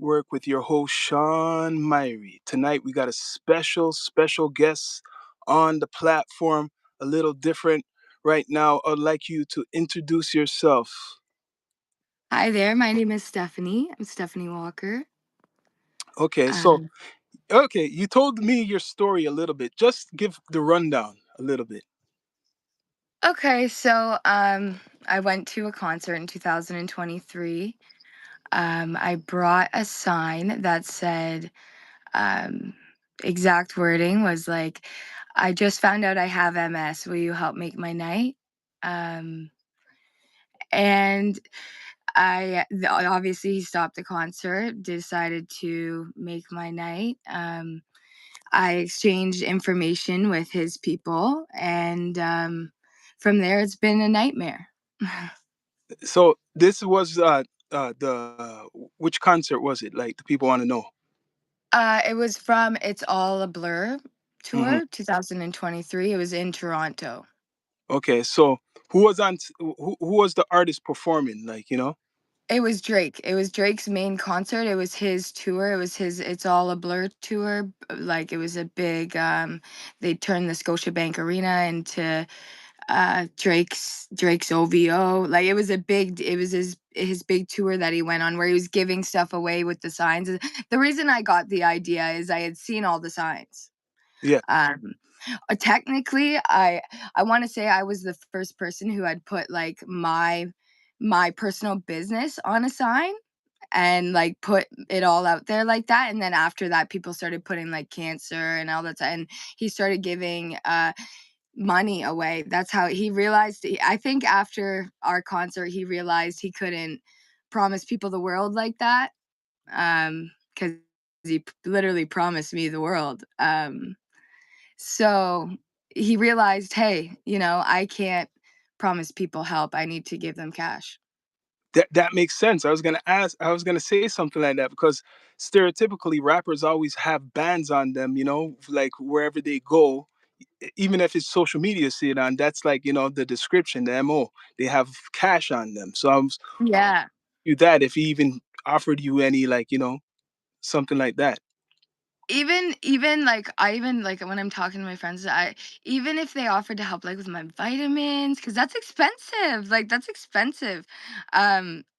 Network with your host, Sean Myrie. Tonight, we got a special guest on the platform, a little different. Right now, I'd like you to introduce yourself. Hi there, my name is Stephanie. I'm Stephanie Walker. Okay, so, Um, okay, you told me your story a little bit. Just give the rundown a little bit. okay, so I went to a concert in 2023. I brought a sign that said, um, exact wording was like, I just found out I have MS. Will you help make my night? Um, and obviously he stopped the concert, decided to make my night. I exchanged information with his people, and from there, it's been a nightmare. So, this was the which concert was it? Like, the people want to know. It was from It's All a Blur Hmm. tour, 2023. It was in Toronto. Okay, so who was the artist performing? Like, It was Drake. It was Drake's main concert. It was his tour. It was his It's All a Blur tour. Like it was a big they turned the Scotiabank Arena into Drake's OVO. Like it was his big tour that he went on where he was giving stuff away with the signs. The reason I got the idea is I had seen all the signs. Yeah. Um technically I want to say I was the first person who had put like my personal business on a sign and like put it all out there like that, and then after that people started putting like cancer and all that, and he started giving money away. That's how he realized. I think after our concert, he realized he couldn't promise people the world like that. Because literally promised me the world. So he realized, hey, I can't promise people help. I need to give them cash. That makes sense. I was gonna say something like that because stereotypically rappers always have bands on them, like wherever they go, even if it's social media see it on, that's like, the description, the MO. They have cash on them. So I was Yeah. you that if he even offered you any like, something like that. Even like I even like when I'm talking to my friends, I even if they offered to help like with my vitamins, because that's expensive. Like that's expensive.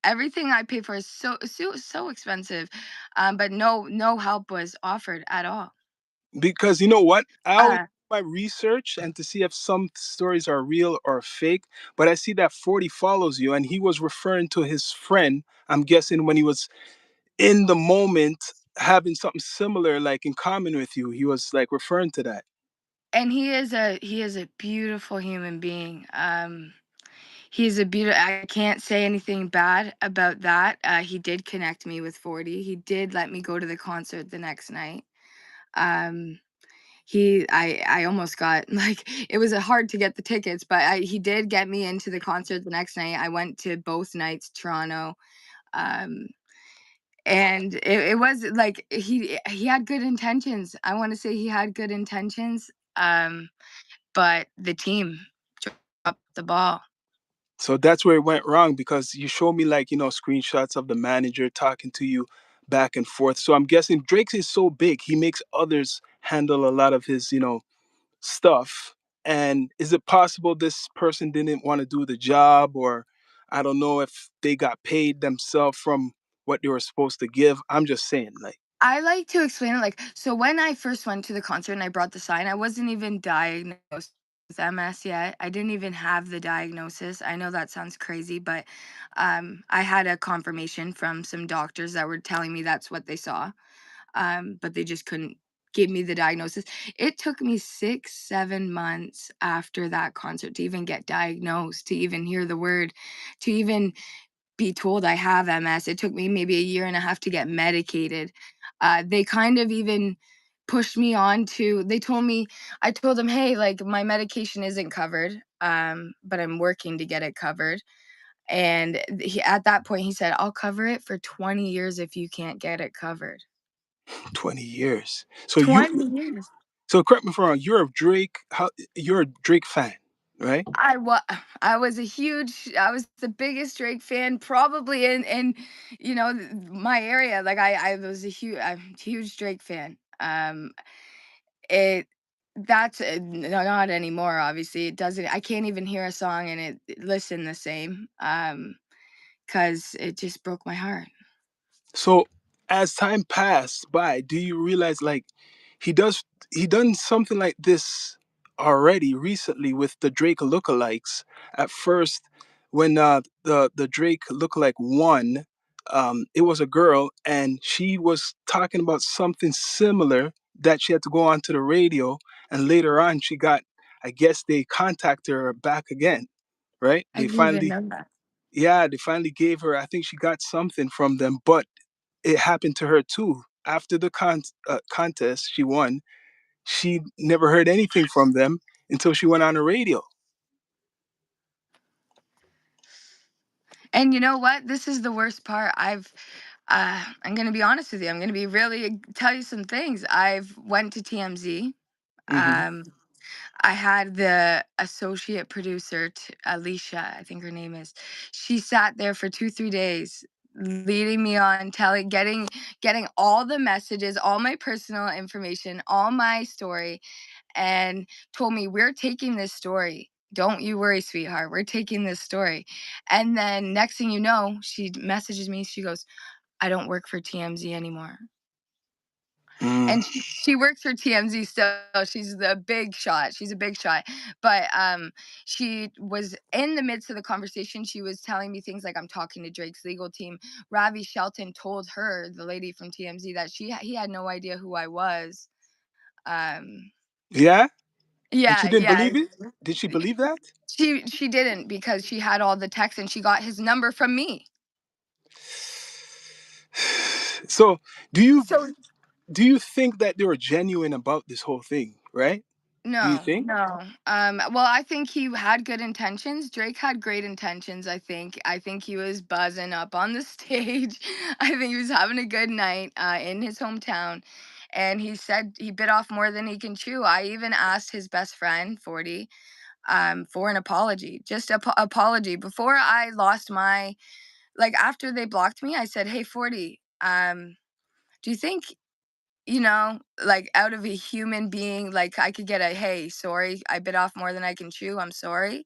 Everything I pay for is so expensive. But no help was offered at all. Because you know what? I always Uh do my research and to see if some stories are real or fake. But I see that 40 follows you, and he was referring to his friend. I'm guessing when he was in the moment having something similar, like in common with you, he was like referring to that. and he is a beautiful human being. He's a beautiful. I can't say anything bad about that. He did connect me with 40. He did let me go to the concert the next night. Um, I almost got like it was hard to get the tickets, but he did get me into the concert the next night. I went to both nights, Toronto. Um, and it was like he had good intentions. I want to say he had good intentions. But the team dropped the ball. So that's where it went wrong because you show me like, screenshots of the manager talking to you back and forth. So I'm guessing Drake is so big, he makes others handle a lot of his, stuff. And is it possible this person didn't want to do the job, or I don't know if they got paid themselves from what they were supposed to give? I'm just saying, like, I like to explain it like so when I first went to the concert and I brought the sign, I wasn't even diagnosed with MS yet. I didn't even have the diagnosis. I know that sounds crazy, but I had a confirmation from some doctors that were telling me that's what they saw. But they just couldn't give me the diagnosis. It took me 6, 7 months after that concert to even get diagnosed, to even hear the word, to even be told I have MS. It took me maybe a year and a half to get medicated. They kind of even pushed me on to they told me I told them, "Hey, like my medication isn't covered, but I'm working to get it covered." And at that point he said, "I'll cover it for 20 years if you can't get it covered." 20 years. 20 years. So correct me if I'm wrong, you're a Drake fan. right? I was I was the biggest Drake fan probably in my area. Like I was a huge Drake fan. It that's no, not anymore. Obviously, it doesn't. I can't even hear a song and it listen the same. Because it just broke my heart. So as time passed by, do you realize like he does he done something like this already recently with the Drake lookalikes? At first, when the Drake lookalike won, it was a girl and she was talking about something similar that she had to go on to the radio, and later on she got, I guess they contacted her back again, right? I didn't even know that. They finally gave her, I think she got something from them, but it happened to her too. After the contest, she won. She never heard anything from them until she went on the radio. And you know what? This is the worst part. I'm gonna be honest with you. I'm gonna be really tell you some things. I've went to TMZ. Hmm. Um, I had the associate producer, Alicia, I think her name is. She sat there for 2, 3 days, leading me on, getting all the messages, all my personal information, all my story, and told me, "We're taking this story. Don't you worry, sweetheart. We're taking this story." And then next thing you know, she messages me. She goes, "I don't work for TMZ anymore." Mm. And she works for TMZ still. She's the big shot. She's a big shot. But she was in the midst of the conversation. She was telling me things like, "I'm talking to Drake's legal team." Ravi Shelton told her, the lady from TMZ, that he had no idea who I was. Um, Yeah, and she yeah, didn't yeah. believe it. Did she believe that? She didn't, because she had all the texts and she got his number from me. So, do you So do you think that they were genuine about this whole thing? Right? Do you no, think? no. Well, I think he had good intentions. Drake had great intentions, I think. I think he was buzzing up on the stage. I think he was having a good night in his hometown. And he said he bit off more than he can chew. I even asked his best friend, 40, for an apology. Just a apology. Before I lost my, like, after they blocked me, I said, "Hey, 40, do you think, like, out of a human being, like, I could get a, 'Hey, sorry, I bit off more than I can chew. I'm sorry.'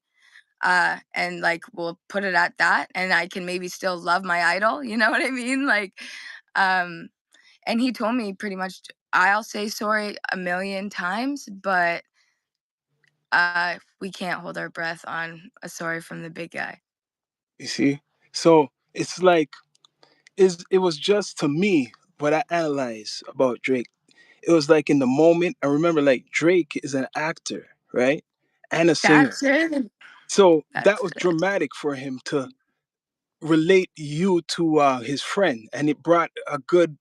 And like, we'll put it at that, and I can maybe still love my idol." You know what I mean? Like, um, and he told me pretty much, "I'll say sorry a million times, but we can't hold our breath on a sorry from the big guy." You see? So it's like it was just to me what I analyzed about Drake. It was like in the moment. I remember like Drake is an actor, right, and a singer. That's it. So that That's was it. dramatic for him to relate you to his friend, and it brought a good,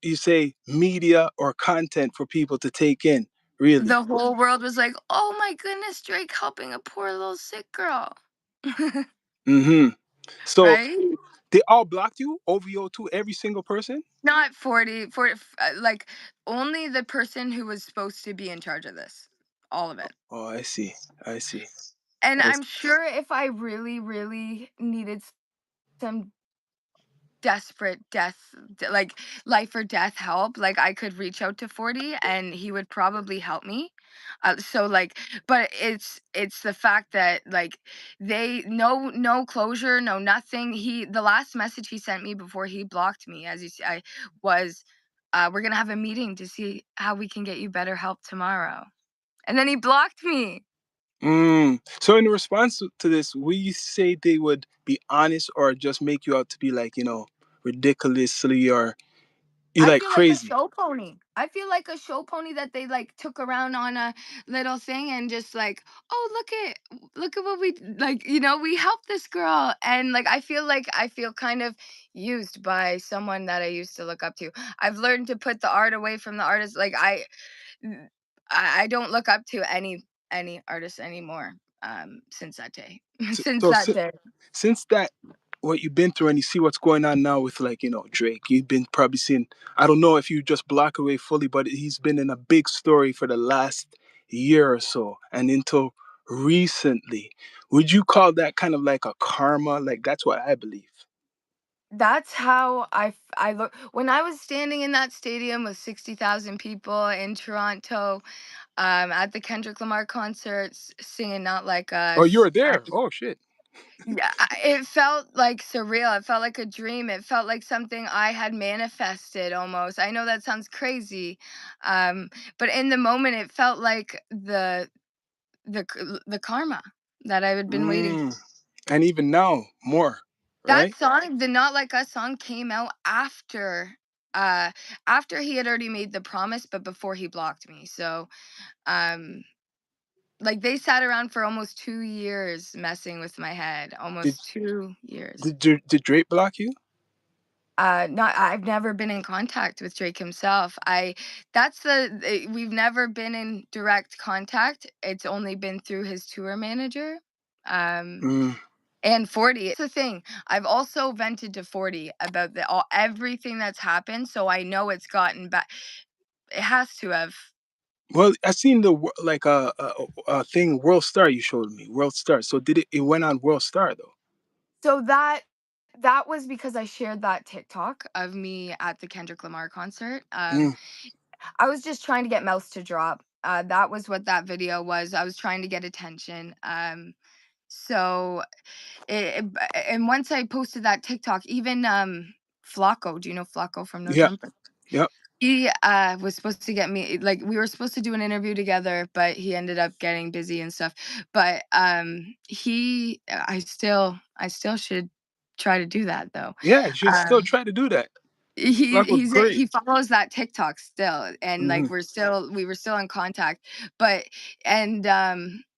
you say, media or content for people to take in. Really. The whole world was like, "Oh my goodness, Drake helping a poor little sick girl." Hmm. So Right? they all blocked you, OVO too, every single person. Not 40, like, only the person who was supposed to be in charge of this. All of it. Oh, I see. I see. And I I'm see. sure if I really, really needed some desperate like, life or death help, like, I could reach out to 40 and he would probably help me. So, like, but it's the fact that, like, they no closure, no nothing. The last message he sent me before he blocked me, as you see, was, "We're gonna have a meeting to see how we can get you better help tomorrow." And then he blocked me. Mm. So in response to this, will you say they would be honest or just make you out to be like, ridiculously, or you I like feel like a crazy? show pony. I feel like a show pony that they, like, took around on a little thing and just like, "Oh, look at what we helped this girl." And like, I feel kind of used by someone that I used to look up to. I've learned to put the art away from the artist. Like, n- I don't look up to any artist anymore since that day. So, Since so that si- day. since that, what you've been through, and you see what's going on now with like Drake, you've been probably seeing. I don't know if you just block away fully, but he's been in a big story for the last year or so, and until recently. Would you call that kind of like a karma? Like that's what I believe. That's how I look when I was standing in that stadium with 60,000 people in Toronto, at the Kendrick Lamar concerts, singing "Not Like Oh, you Us." were there. Oh shit. Yeah, it felt like surreal. It felt like a dream. It felt like something I had manifested almost. I know that sounds crazy, but in the moment, it felt like the karma that I had been waiting. Mm. And even now, more, That right? song, the "Not Like Us" song, came out uh, after he had already made the promise, but before he blocked me. So, um, like they sat around for almost 2 years messing with my head. Did Almost 2 years. did Drake block you? Not I've never been in contact with Drake himself. We've never been in direct contact. It's only been through his tour manager. Um, Mm. and 40. It's the thing. I've also vented to 40 about everything that's happened, so I know it's gotten back. It has to have. Well, I seen like a thing World Star you showed me. World Star. So did it? It went on World Star though. So that was because I shared that TikTok of me at the Kendrick Lamar concert. Mm. I was just trying to get mouths to drop. That was what that video was. I was trying to get attention. So and once I posted that TikTok, even Flacco, do you know Flacco from No Yeah. Jumper? Yeah. He was supposed to get me like we were supposed to do an interview together, but he ended up getting busy and stuff. But I still should try to do that though. Yeah. You should still Um try to do that. he That was he's great. he follows that TikTok still, and Hmm. like we were still in contact, but and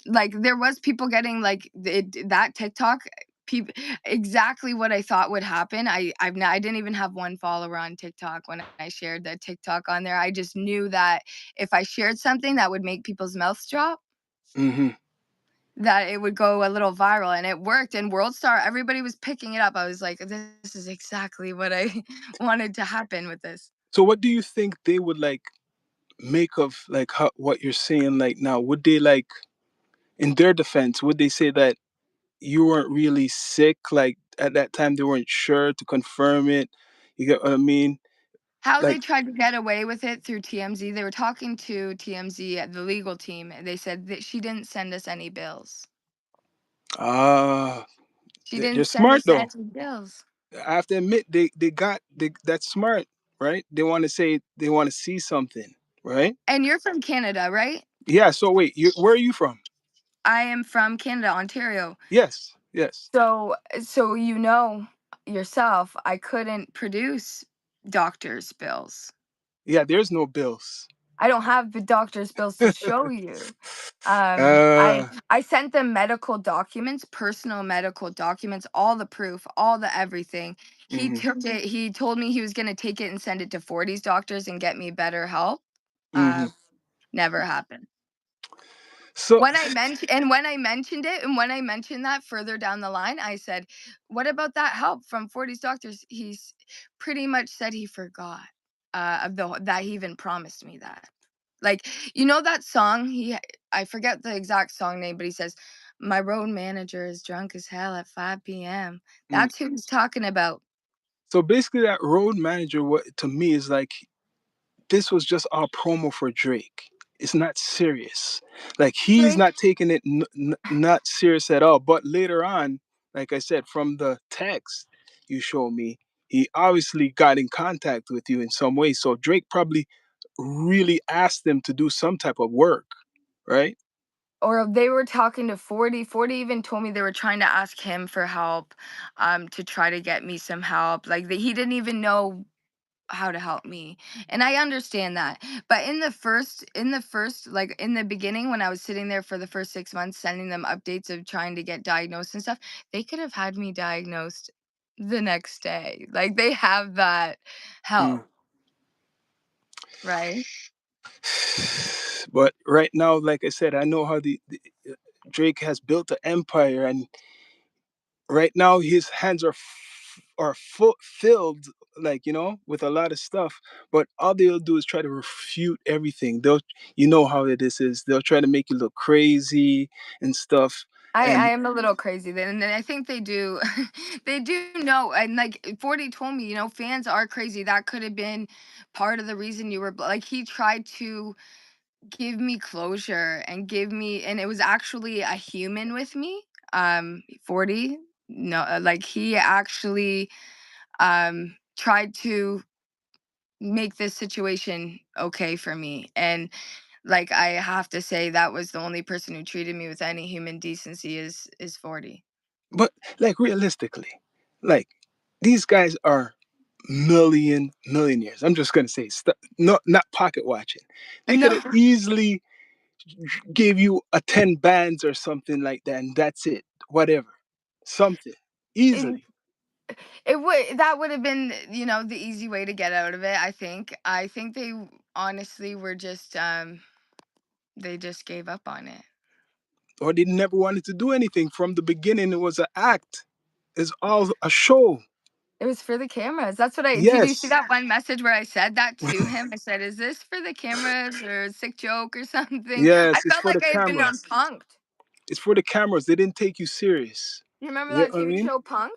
like there was people getting like that TikTok people exactly what I thought would happen. I didn't even have one follower on TikTok when I shared the TikTok on there. I just knew that if I shared something that would make people's mouths drop, Hmm. that it would go a little viral, and it worked. And World Star, everybody was picking it up. I was like, this is exactly what I wanted to happen with this. So what do you think they would like make of like what you're saying like now? Would they like in their defense? Would they say that you weren't really sick? Like at that time they weren't sure to confirm it. You get what I mean? How Like they tried to get away with it through TMZ, they were talking to TMZ at the legal team, and they said that she didn't send us any bills. ah, She they're didn't send smart us though. any bills. I have to admit they that's smart, right? They want to say they want to see something, right? And you're from Canada, right? Yeah. So wait, where are you from? I am from Canada, Ontario. Yes, yes. So you know yourself, I couldn't produce doctor's bills. Yeah, there's no bills. I don't have the doctor's bills to show you. uh, I sent them medical documents, personal medical documents, all the proof, all the everything. He hmm took it. He told me he was gonna take it and send it to 40's doctors and get me better help. hmm Never happened. So, When I mentioned it, and when I mentioned that further down the line, I said, "What about that help from 40's doctors?" He's pretty much said he forgot of that he even promised me that. Like, you know that song? I forget the exact song name, but he says, "My road manager is drunk as hell at 5 p.m." mm, That's who he's talking about. so basically, that road manager, what to me is like this was just our promo for Drake. It's not serious. Like he's Drake not taking it not serious at all. But later on, like I said, from the text you show me, he obviously got in contact with you in some way. So Drake probably really asked him to do some type of work, right? or they were talking to 40. 40 even told me they were trying to ask him for help, to try to get me some help. Like he didn't even know how to help me. And I understand that. But in the first, like in the beginning, when I was sitting there for the first 6 months sending them updates of trying to get diagnosed and stuff, they could have had me diagnosed the next day. Like they have that Mm. help, right? But right now, like I said, I know how Drake has built an empire, and right now his hands are filled like, with a lot of stuff, but all they'll do is try to refute everything. They'll, you know how it is. They'll try to make you look crazy and stuff. I And am a little crazy then, and then I think they do they do know, and like 40 told me, fans are crazy. That could have been part of the reason you were like he tried to give me closure and give me, and it was actually a human with me. 40, no, like he actually tried to make this situation okay for me. And like I have to say that was the only person who treated me with any human decency is 40. but like realistically, like these guys are millionaires. I'm just gonna say, not pocket watching. They could No, have easily gave you a 10 bands or something like that, and that's it. Whatever, something it, easily. it would that would have been, the easy way to get out of it. I think they honestly were just they just gave up on it. Or they never wanted to do anything from the beginning. It was an act. It's all a show. It was for the cameras. That's what I did. You see Yes, that one message where I said that to him? I said, "Is this for the cameras or a sick joke or something?" I yes, it's felt for the like I had been on cameras. Punked. It's for the cameras. They didn't take you serious. You remember You know that what I TV mean? show Punked?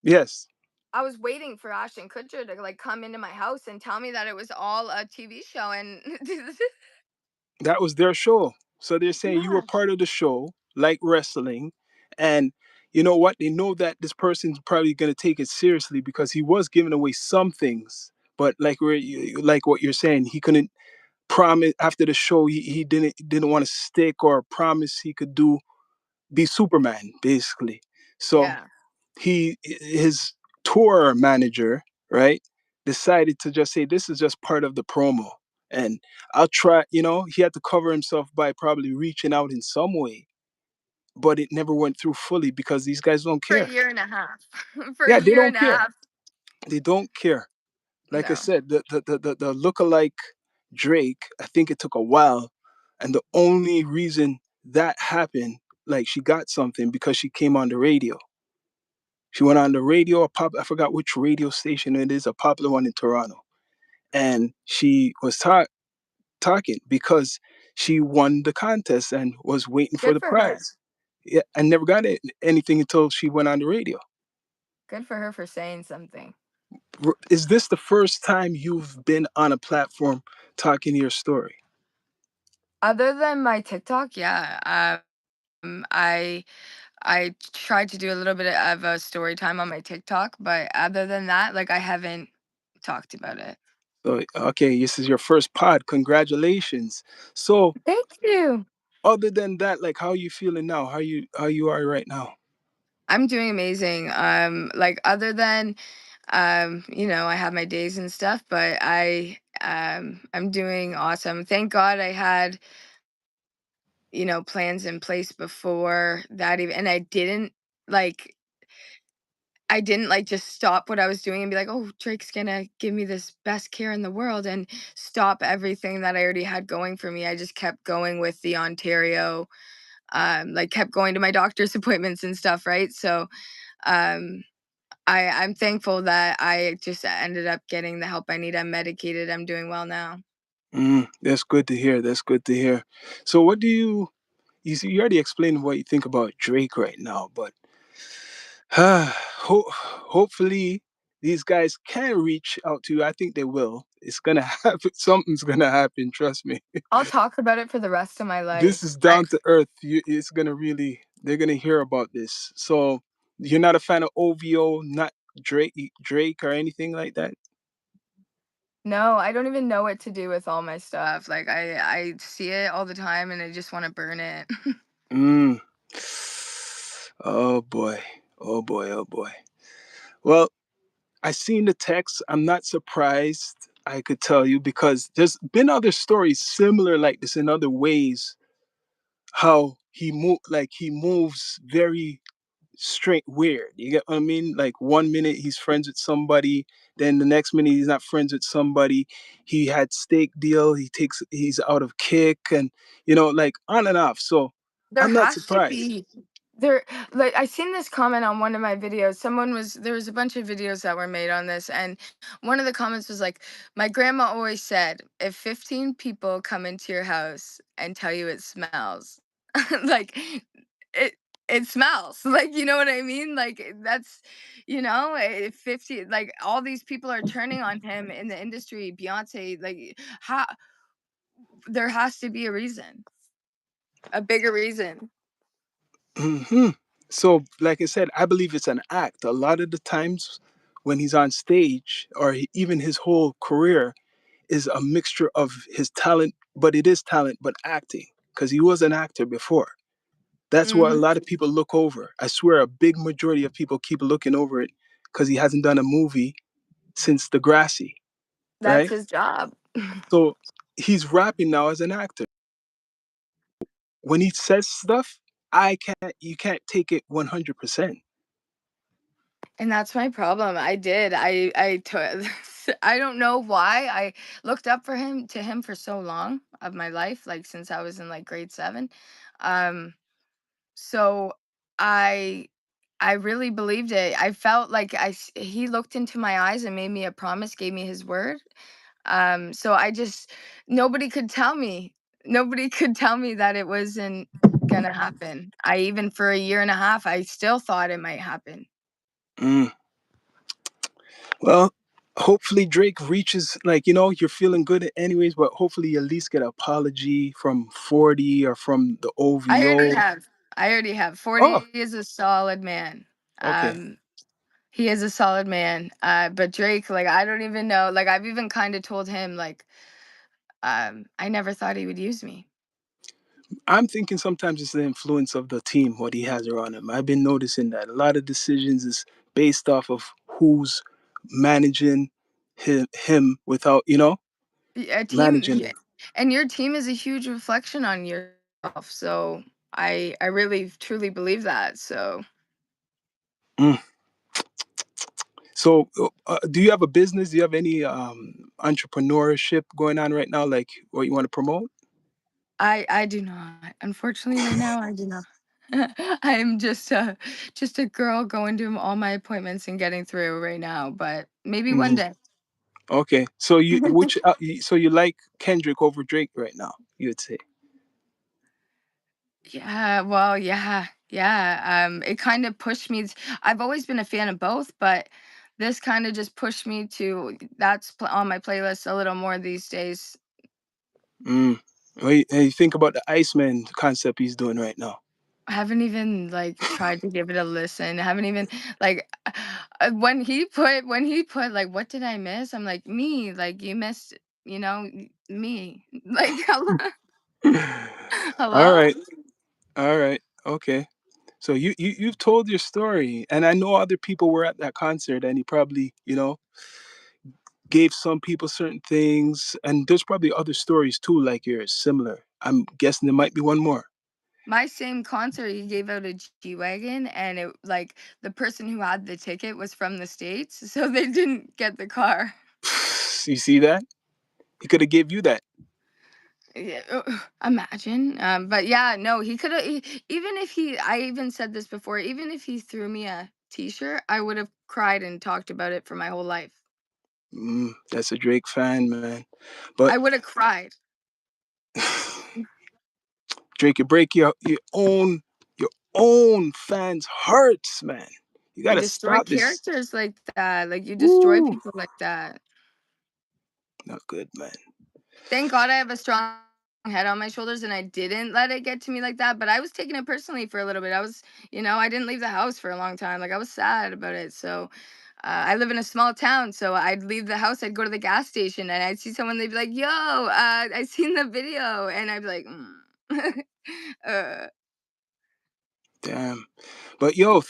Yes, I was waiting for Ashton Kutcher to like come into my house and tell me that it was all a TV show, and that was their show. So they're saying you were yeah, part of the show, like wrestling, and you know what? They know that this person's probably going to take it seriously because he was giving away some things, but like what you're saying, he couldn't promise after the show. He didn't want to stick or promise he could do be Superman basically. So yeah, his tour manager, right, decided to just say this is just part of the promo. And I'll try, he had to cover himself by probably reaching out in some way, but it never went through fully because these guys don't for a care. year and a half, for a Yeah, they year don't and a care. half. They don't care. Like I No, said, the lookalike Drake, I think it took a while. And the only reason that happened, like she got something because she came on the radio. She went on the radio, I forgot which radio station it is, a popular one in Toronto. And she was talking because she won the contest and was waiting for good the for her. prize. Yeah, and never got anything until she went on the radio. Good for her for saying something. Is this the first time you've been on a platform talking your story? Other than my TikTok, yeah. I tried to do a little bit of a story time on my TikTok, but other than that, like I haven't talked about it. So, okay, this is your first pod. Congratulations. So, Thank you. other than that, like, how you feeling now? How you are right now? I'm doing amazing. Like other than I have my days and stuff, but I'm doing awesome. Thank God I had, plans in place before that even, and like I didn't like just stop what I was doing and be like, "Oh, Drake's gonna give me this best care in the world," and stop everything that I already had going for me. I just kept going with the Ontario, like kept going to my doctor's appointments and stuff, right? So, um, I'm thankful that I just ended up getting the help I need. I'm medicated. I'm doing well now. That's good to hear. That's good to hear. So, what do you see? You already explained what you think about Drake right now, but hopefully these guys can reach out to you. I think they will. It's gonna happen. Something's gonna happen. Trust me. I'll talk about it for the rest of my This life. is down to earth. It's gonna really. They're gonna hear about this. So, you're not a fan of OVO, not Drake or anything like that. No, I don't even know what to do with all my stuff. Like I see it all the time and I just want to burn it. Mm. Oh boy. Oh boy. Oh boy. Well, I seen the text. I'm not surprised. I could tell you because there's been other stories similar like this in other ways. How he moves very straight weird. You get what I mean? Like one minute he's friends with somebody, then the next minute he's not friends with somebody. He had steak deal. He's out of kick, and like on and off. So There I'm not has to surprised. be There, like, I seen this comment on one of my videos. There was a bunch of videos that were made on this, and one of the comments was like, "My grandma always said, if 15 people come into your house and tell you it smells, like, it it smells." Like, you know what I mean? Like, that's, if 50, like, all these people are turning on him in the industry, Beyonce, like, how there has to be a reason, a bigger reason. Hmm. So, like I said, I believe it's an act. A lot of the times when he's on stage, or even his whole career, is a mixture of his talent, but it is talent, but acting, because he was an actor before. That's what a Mhm. lot of people look over. I swear, a big majority of people keep looking over it because he hasn't done a movie since Degrassi, That's right? his job. So he's rapping now as an actor. When he says stuff, you can't take it 100%. And that's my problem. I took I don't know why I looked up to him for so long of my life, like since I was in like grade 7. Um so I I really believed it. I felt like he looked into my eyes and made me a promise, gave me his word. So I just nobody could tell me. Nobody could tell me that it wasn't gonna happen. I even for a year and a half I still thought it might happen. Mm. Well, hopefully Drake reaches, like, you're feeling good anyways, but hopefully you at least get an apology from 40 or from the I already OVO. have. I already have. Oh, 40 is a solid man. okay. Um, he is a solid man. But Drake, like, I don't even know. Like, I've even kind of told him, like, I never thought he would use me. I'm thinking sometimes it's the influence of the team, what he has around him. I've been noticing that a lot of decisions is based off of who's managing him without, A team, managing him. and your team is a huge reflection on yourself. So I really truly believe that. So Mm. So, do you have a business? Do you have any entrepreneurship going on right now, like what you want to promote? I do not. Unfortunately, right now I do not. I'm just a girl going to all my appointments and getting through right now, but maybe one Mhm. day. Okay, so so you like Kendrick over Drake right now? You would say. Yeah, well, yeah, yeah. It kind of pushed me. I've always been a fan of both, but this kind of just pushed me to on my playlist a little more these days. Mm. What you think about the Iceman concept he's doing right now? I haven't even like tried to give it a listen. I haven't even like when he put like what did I miss? I'm like me, like you missed, me. Like hello. All Hello? right, all right, okay. So you've told your story, and I know other people were at that concert, and he probably gave some people certain things, and there's probably other stories too, like yours, similar. I'm guessing there might be one more. My same concert, he gave out a G-Wagon, and it like the person who had the ticket was from the States, so they didn't get the car. You see that? He could have gave you that. Yeah, imagine. But yeah, no, he could have. Even if he, I even said this before. Even if he threw me a T-shirt, I would have cried and talked about it for my whole life. That's a Drake fan, man. But I would have cried. Drake, you break your own fans' hearts, man. You You gotta destroy stop this. characters like that. Like you destroy Woo, people like that. not good, man. Thank God I have a strong head on my shoulders and I didn't let it get to me like that. But I was taking it personally for a little bit. I didn't leave the house for a long time. Like I was sad about it. So I live in a small town. So I'd leave the house, I'd go to the gas station and I'd see someone, they'd be like, yo, I seen the video. And I'd be like, uh, Damn. But yo,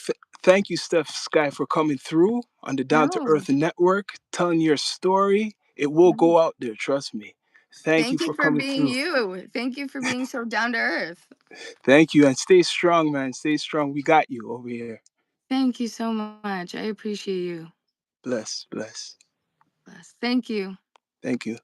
thank you, Steph Sky, for coming through on the Down to no. Earth Network, telling your story. It will No. go out there, trust me. Thank you Thank you for for coming being through. you. Thank you for being so down to earth. Thank you, and stay strong, man. Stay strong. We got you over here. Thank you so much. I appreciate you. Bless, bless. Bless. Thank you. Thank you.